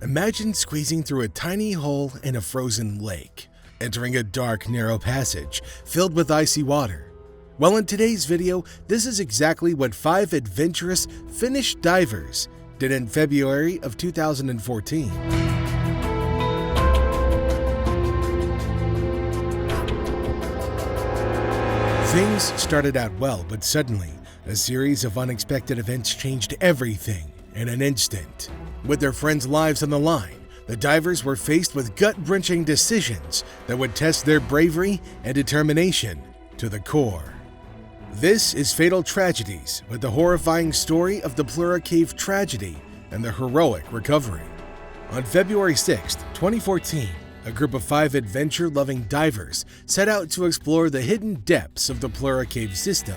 Imagine squeezing through a tiny hole in a frozen lake, entering a dark, narrow passage filled with icy water. Well, in today's video, this is exactly what 5 adventurous Finnish divers did in February of 2014. Things started out well, but suddenly, a series of unexpected events changed everything in an instant. With their friends' lives on the line, the divers were faced with gut-wrenching decisions that would test their bravery and determination to the core. This is Fatal Tragedies, with the horrifying story of the Plura Cave Tragedy and the heroic recovery. On February 6, 2014, a group of 5 adventure-loving divers set out to explore the hidden depths of the Plura Cave System.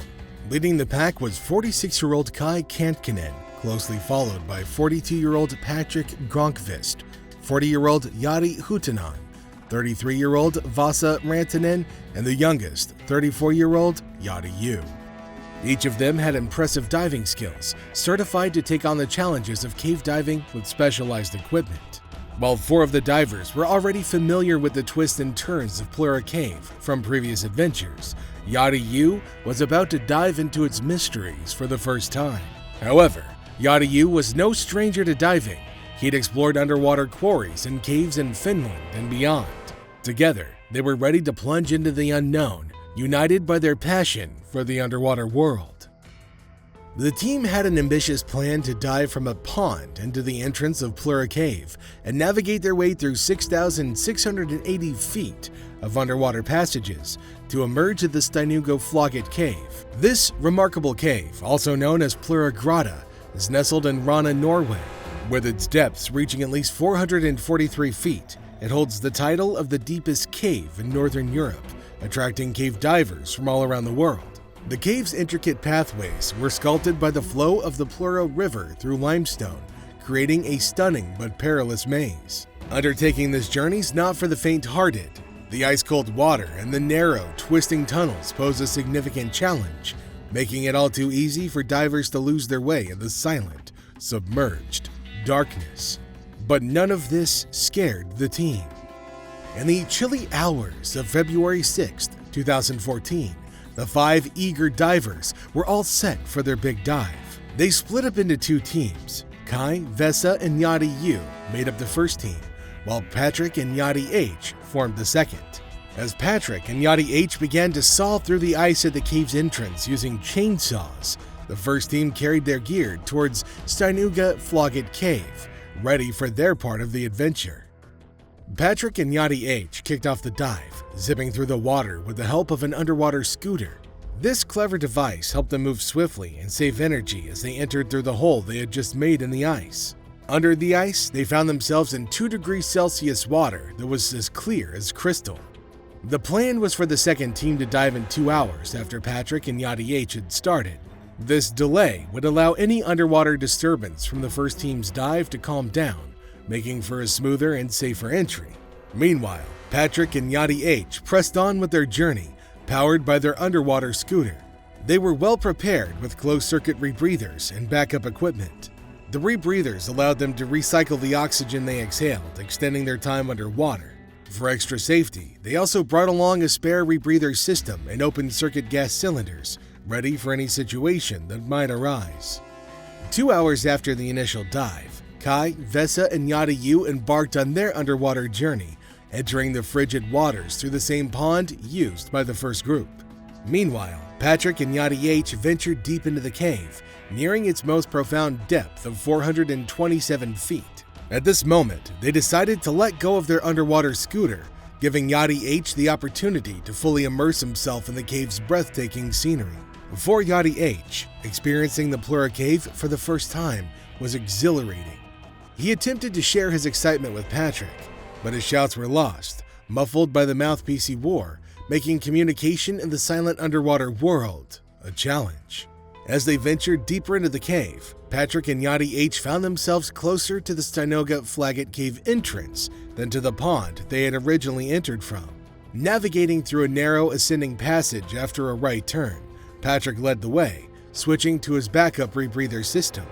Leading the pack was 46-year-old Kai Kantkinen, closely followed by 42-year-old Patrick Gronkvist, 40-year-old Jari Hutenan, 33-year-old Vasa Rantanen, and the youngest, 34-year-old Jari Yu. Each of them had impressive diving skills, certified to take on the challenges of cave diving with specialized equipment. While 4 of the divers were already familiar with the twists and turns of Plura Cave from previous adventures, Jari Yu was about to dive into its mysteries for the first time. However, Jari Yu was no stranger to diving. He'd explored underwater quarries and caves in Finland and beyond. Together, they were ready to plunge into the unknown, united by their passion for the underwater world. The team had an ambitious plan to dive from a pond into the entrance of Plura Cave and navigate their way through 6,680 feet of underwater passages to emerge at the Steinuga Cave. This remarkable cave, also known as Plura Grotta, is nestled in Rana, Norway. With its depths reaching at least 443 feet, it holds the title of the deepest cave in Northern Europe, attracting cave divers from all around the world. The cave's intricate pathways were sculpted by the flow of the Plura River through limestone, creating a stunning but perilous maze. Undertaking this journey's not for the faint-hearted. The ice-cold water and the narrow, twisting tunnels pose a significant challenge, making it all too easy for divers to lose their way in the silent, submerged darkness. But none of this scared the team. In the chilly hours of February 6, 2014, the 5 eager divers were all set for their big dive. They split up into 2 teams. Kai, Vesa, and Jari Yu made up the first team, while Patrick and Jari H formed the second. As Patrick and Jari H began to saw through the ice at the cave's entrance using chainsaws, the first team carried their gear towards Steinuga Cave, ready for their part of the adventure. Patrick and Jari H kicked off the dive, zipping through the water with the help of an underwater scooter. This clever device helped them move swiftly and save energy as they entered through the hole they had just made in the ice. Under the ice, they found themselves in 2 degrees Celsius water that was as clear as crystal. The plan was for the second team to dive in 2 hours after Patrick and Jari H had started. This delay would allow any underwater disturbance from the first team's dive to calm down, making for a smoother and safer entry. Meanwhile, Patrick and Jari H pressed on with their journey, powered by their underwater scooter. They were well prepared with closed-circuit rebreathers and backup equipment. The rebreathers allowed them to recycle the oxygen they exhaled, extending their time underwater. For extra safety, they also brought along a spare rebreather system and open-circuit gas cylinders, ready for any situation that might arise. 2 hours after the initial dive, Kai, Vesa, and Jari Yu embarked on their underwater journey, entering the frigid waters through the same pond used by the first group. Meanwhile, Patrick and Jari H ventured deep into the cave, nearing its most profound depth of 427 feet. At this moment, they decided to let go of their underwater scooter, giving Jari H the opportunity to fully immerse himself in the cave's breathtaking scenery. For Jari H, experiencing the Plura Cave for the first time was exhilarating. He attempted to share his excitement with Patrick, but his shouts were lost, muffled by the mouthpiece he wore, making communication in the silent underwater world a challenge. As they ventured deeper into the cave, Patrick and Jari H found themselves closer to the Steinuga Cave entrance than to the pond they had originally entered from. Navigating through a narrow ascending passage after a right turn, Patrick led the way, switching to his backup rebreather system.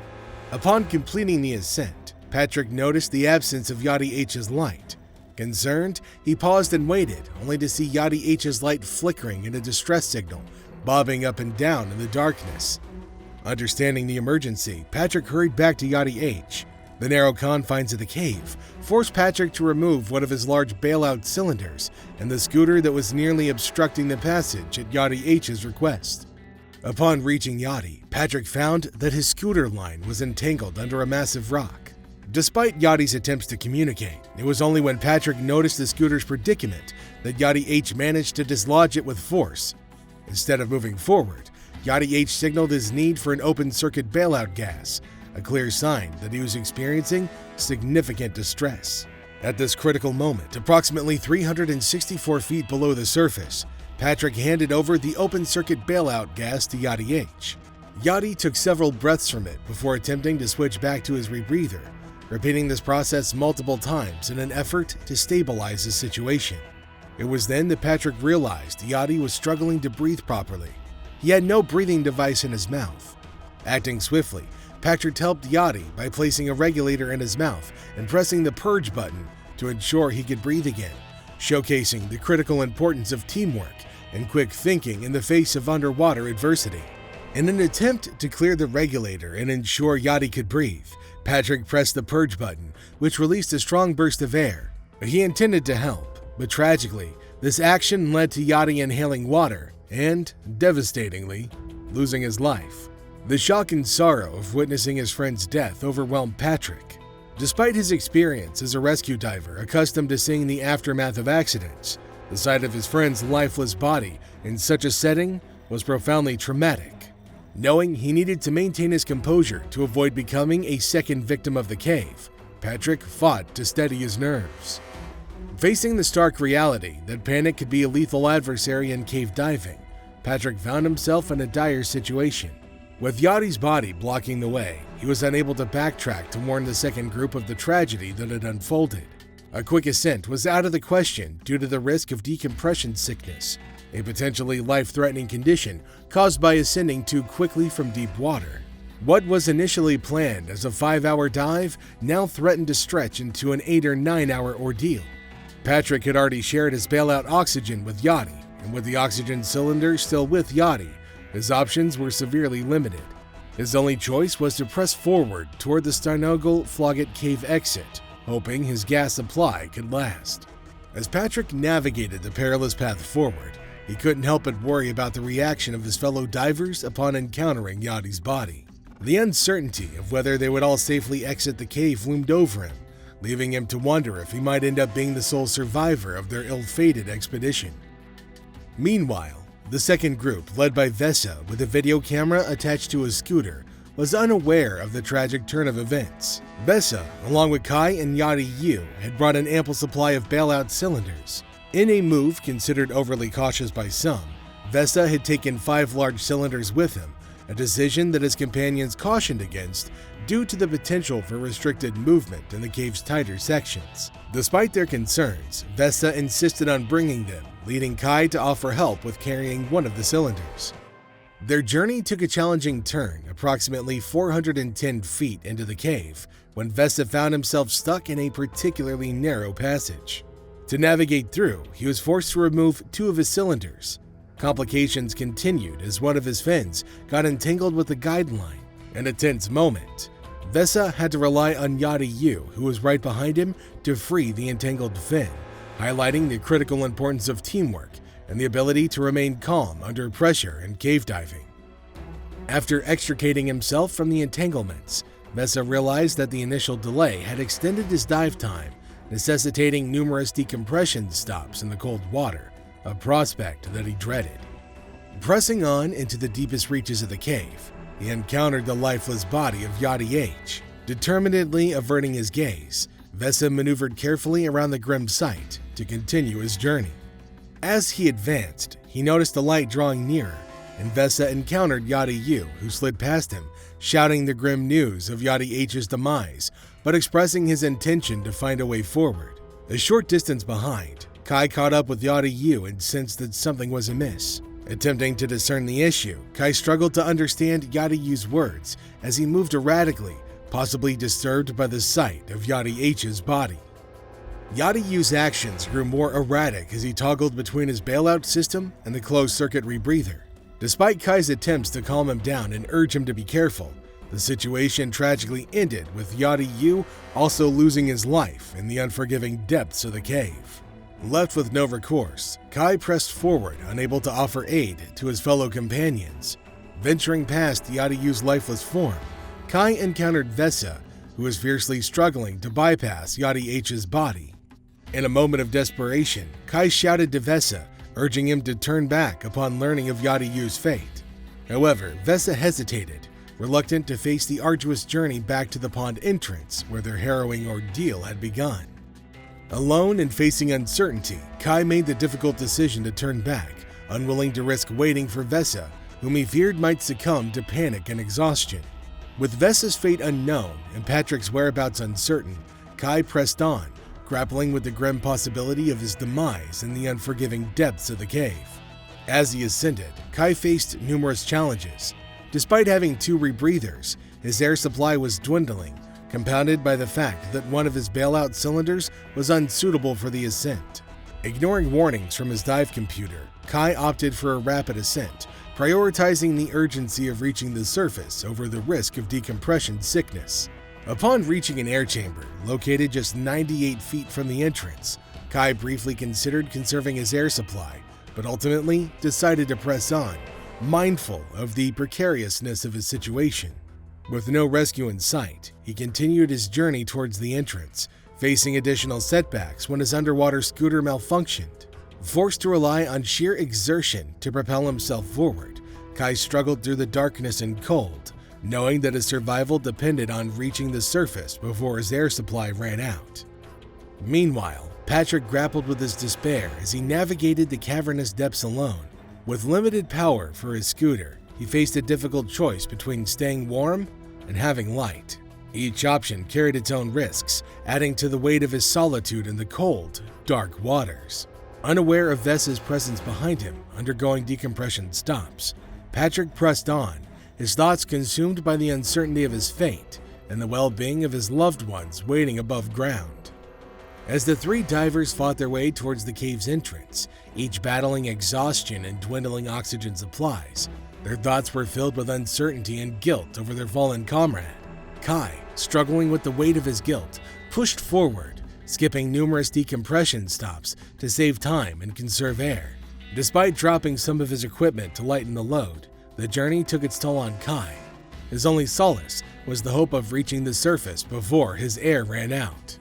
Upon completing the ascent, Patrick noticed the absence of Yachty H's light. Concerned, he paused and waited, only to see Yachty H's light flickering in a distress signal, bobbing up and down in the darkness. Understanding the emergency, Patrick hurried back to Yachty H. The narrow confines of the cave forced Patrick to remove one of his large bailout cylinders and the scooter that was nearly obstructing the passage at Yachty H's request. Upon reaching Yachty, Patrick found that his scooter line was entangled under a massive rock. Despite Yachty's attempts to communicate, it was only when Patrick noticed the scooter's predicament that Yachty H managed to dislodge it with force. Instead of moving forward, Yachty H signaled his need for an open-circuit bailout gas, a clear sign that he was experiencing significant distress. At this critical moment, approximately 364 feet below the surface, Patrick handed over the open-circuit bailout gas to Yachty H. Yachty took several breaths from it before attempting to switch back to his rebreather, repeating this process multiple times in an effort to stabilize the situation. It was then that Patrick realized Yachty was struggling to breathe properly. He had no breathing device in his mouth. Acting swiftly, Patrick helped Yachty by placing a regulator in his mouth and pressing the purge button to ensure he could breathe again, showcasing the critical importance of teamwork and quick thinking in the face of underwater adversity. In an attempt to clear the regulator and ensure Yachty could breathe, Patrick pressed the purge button, which released a strong burst of air. He intended to help, but tragically, this action led to Yachty inhaling water and, devastatingly, losing his life. The shock and sorrow of witnessing his friend's death overwhelmed Patrick. Despite his experience as a rescue diver accustomed to seeing the aftermath of accidents, the sight of his friend's lifeless body in such a setting was profoundly traumatic. Knowing he needed to maintain his composure to avoid becoming a second victim of the cave, Patrick fought to steady his nerves. Facing the stark reality that panic could be a lethal adversary in cave diving, Patrick found himself in a dire situation. With Yachty's body blocking the way, he was unable to backtrack to warn the second group of the tragedy that had unfolded. A quick ascent was out of the question due to the risk of decompression sickness, a potentially life-threatening condition caused by ascending too quickly from deep water. What was initially planned as a 5-hour dive now threatened to stretch into an 8 or 9 hour ordeal. Patrick had already shared his bailout oxygen with Yachty, and with the oxygen cylinder still with Yachty, his options were severely limited. His only choice was to press forward toward the Starnogal Flogget Cave exit, hoping his gas supply could last. As Patrick navigated the perilous path forward, he couldn't help but worry about the reaction of his fellow divers upon encountering Yachty's body. The uncertainty of whether they would all safely exit the cave loomed over him, leaving him to wonder if he might end up being the sole survivor of their ill-fated expedition. Meanwhile, the second group, led by Vesa with a video camera attached to his scooter, was unaware of the tragic turn of events. Vesa, along with Kai and Yachty Yu, had brought an ample supply of bailout cylinders. In a move considered overly cautious by some, Vesa had taken 5 large cylinders with him, a decision that his companions cautioned against due to the potential for restricted movement in the cave's tighter sections. Despite their concerns, Vesa insisted on bringing them, leading Kai to offer help with carrying one of the cylinders. Their journey took a challenging turn approximately 410 feet into the cave when Vesa found himself stuck in a particularly narrow passage. To navigate through, he was forced to remove 2 of his cylinders. Complications continued as one of his fins got entangled with the guide line. In a tense moment, Vesa had to rely on Yachty Yu, who was right behind him, to free the entangled fin, highlighting the critical importance of teamwork and the ability to remain calm under pressure in cave diving. After extricating himself from the entanglements, Vesa realized that the initial delay had extended his dive time, necessitating numerous decompression stops in the cold water, a prospect that he dreaded. Pressing on into the deepest reaches of the cave, he encountered the lifeless body of Yachty H. Determinedly averting his gaze, Vesa maneuvered carefully around the grim sight to continue his journey. As he advanced, he noticed the light drawing nearer, and Vesa encountered Yachty Yu, who slid past him, shouting the grim news of Yachty H's demise, but expressing his intention to find a way forward. A short distance behind, Kai caught up with Yachty Yu and sensed that something was amiss. Attempting to discern the issue, Kai struggled to understand Yachty Yu's words as he moved erratically, possibly disturbed by the sight of Yachty H's body. Yachty U's actions grew more erratic as he toggled between his bailout system and the closed-circuit rebreather. Despite Kai's attempts to calm him down and urge him to be careful, the situation tragically ended with Yachty U also losing his life in the unforgiving depths of the cave. Left with no recourse, Kai pressed forward, unable to offer aid to his fellow companions. Venturing past Yachty U's lifeless form, Kai encountered Vesa, who was fiercely struggling to bypass Yachty H's body. In a moment of desperation, Kai shouted to Vesa, urging him to turn back upon learning of Yachty U's fate. However, Vesa hesitated, reluctant to face the arduous journey back to the pond entrance where their harrowing ordeal had begun. Alone and facing uncertainty, Kai made the difficult decision to turn back, unwilling to risk waiting for Vesa, whom he feared might succumb to panic and exhaustion. With Vesa's fate unknown and Patrick's whereabouts uncertain, Kai pressed on, grappling with the grim possibility of his demise in the unforgiving depths of the cave. As he ascended, Kai faced numerous challenges. Despite having 2 rebreathers, his air supply was dwindling, compounded by the fact that one of his bailout cylinders was unsuitable for the ascent. Ignoring warnings from his dive computer, Kai opted for a rapid ascent, prioritizing the urgency of reaching the surface over the risk of decompression sickness. Upon reaching an air chamber, located just 98 feet from the entrance, Kai briefly considered conserving his air supply, but ultimately decided to press on, mindful of the precariousness of his situation. With no rescue in sight, he continued his journey towards the entrance, facing additional setbacks when his underwater scooter malfunctioned. Forced to rely on sheer exertion to propel himself forward, Kai struggled through the darkness and cold, knowing that his survival depended on reaching the surface before his air supply ran out. Meanwhile, Patrick grappled with his despair as he navigated the cavernous depths alone. With limited power for his scooter, he faced a difficult choice between staying warm and having light. Each option carried its own risks, adding to the weight of his solitude in the cold, dark waters. Unaware of Vesa's presence behind him, undergoing decompression stops, Patrick pressed on, his thoughts consumed by the uncertainty of his fate and the well-being of his loved ones waiting above ground. As the 3 divers fought their way towards the cave's entrance, each battling exhaustion and dwindling oxygen supplies, their thoughts were filled with uncertainty and guilt over their fallen comrade. Kai, struggling with the weight of his guilt, pushed forward, skipping numerous decompression stops to save time and conserve air. Despite dropping some of his equipment to lighten the load, the journey took its toll on Kai. His only solace was the hope of reaching the surface before his air ran out.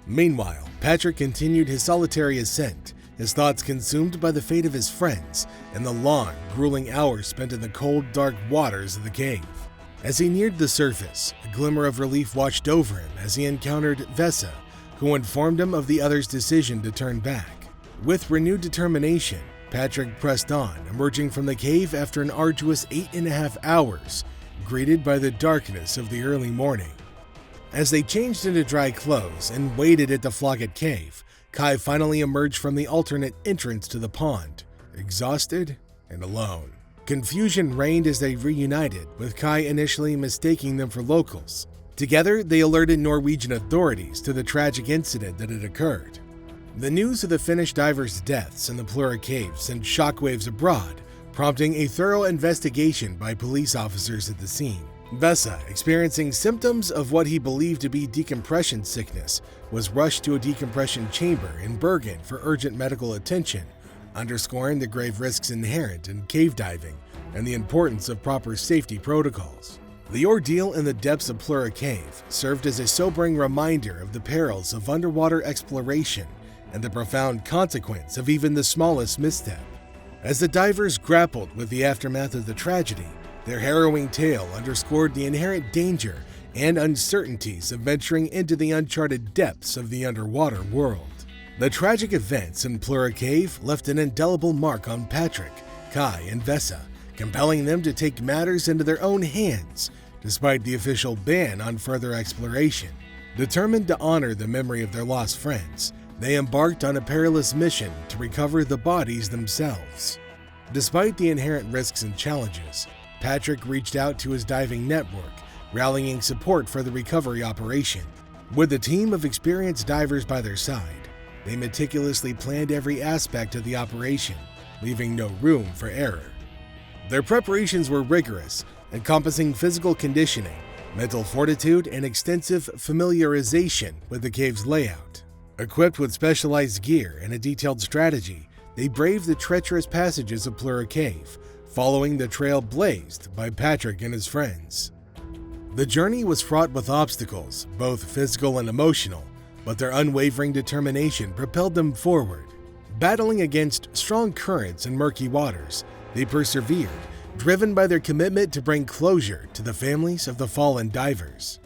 Meanwhile, Patrick continued his solitary ascent, his thoughts consumed by the fate of his friends and the long, grueling hours spent in the cold, dark waters of the cave. As he neared the surface, a glimmer of relief watched over him as he encountered Vesa, who informed him of the other's decision to turn back. With renewed determination, Patrick pressed on, emerging from the cave after an arduous 8.5 hours, greeted by the darkness of the early morning. As they changed into dry clothes and waited at the Flogget Cave, Kai finally emerged from the alternate entrance to the pond, exhausted and alone. Confusion reigned as they reunited, with Kai initially mistaking them for locals. Together, they alerted Norwegian authorities to the tragic incident that had occurred. The news of the Finnish divers' deaths in the Plura Cave sent shockwaves abroad, prompting a thorough investigation by police officers at the scene. Vesa, experiencing symptoms of what he believed to be decompression sickness, was rushed to a decompression chamber in Bergen for urgent medical attention, underscoring the grave risks inherent in cave diving and the importance of proper safety protocols. The ordeal in the depths of Plura Cave served as a sobering reminder of the perils of underwater exploration and the profound consequence of even the smallest misstep. As the divers grappled with the aftermath of the tragedy, their harrowing tale underscored the inherent danger and uncertainties of venturing into the uncharted depths of the underwater world. The tragic events in Plura Cave left an indelible mark on Patrick, Kai, and Vesa, compelling them to take matters into their own hands, despite the official ban on further exploration. Determined to honor the memory of their lost friends, they embarked on a perilous mission to recover the bodies themselves. Despite the inherent risks and challenges, Patrick reached out to his diving network, rallying support for the recovery operation. With a team of experienced divers by their side, they meticulously planned every aspect of the operation, leaving no room for error. Their preparations were rigorous, encompassing physical conditioning, mental fortitude, and extensive familiarization with the cave's layout. Equipped with specialized gear and a detailed strategy, they braved the treacherous passages of Plura Cave, following the trail blazed by Patrick and his friends. The journey was fraught with obstacles, both physical and emotional, but their unwavering determination propelled them forward. Battling against strong currents and murky waters, they persevered, driven by their commitment to bring closure to the families of the fallen divers.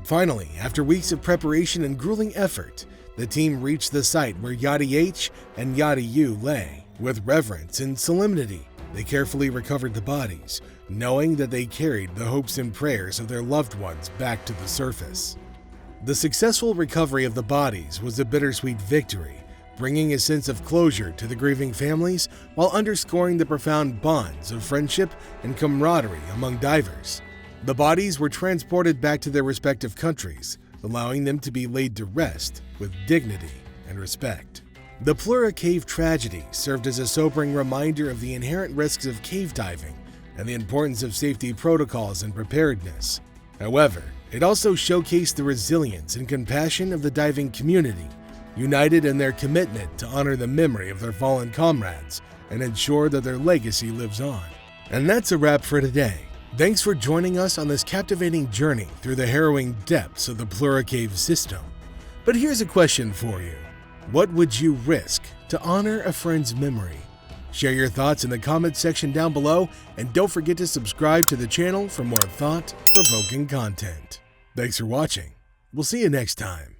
Finally, after weeks of preparation and grueling effort, the team reached the site where Yachty H and Yachty U lay. With reverence and solemnity, they carefully recovered the bodies, knowing that they carried the hopes and prayers of their loved ones back to the surface. The successful recovery of the bodies was a bittersweet victory, bringing a sense of closure to the grieving families while underscoring the profound bonds of friendship and camaraderie among divers. The bodies were transported back to their respective countries, allowing them to be laid to rest with dignity and respect. The Plura Cave Tragedy served as a sobering reminder of the inherent risks of cave diving and the importance of safety protocols and preparedness. However, it also showcased the resilience and compassion of the diving community, united in their commitment to honor the memory of their fallen comrades and ensure that their legacy lives on. And that's a wrap for today. Thanks for joining us on this captivating journey through the harrowing depths of the Plura Cave System. But here's a question for you. What would you risk to honor a friend's memory? Share your thoughts in the comments section down below, and don't forget to subscribe to the channel for more thought-provoking content. Thanks for watching. We'll see you next time.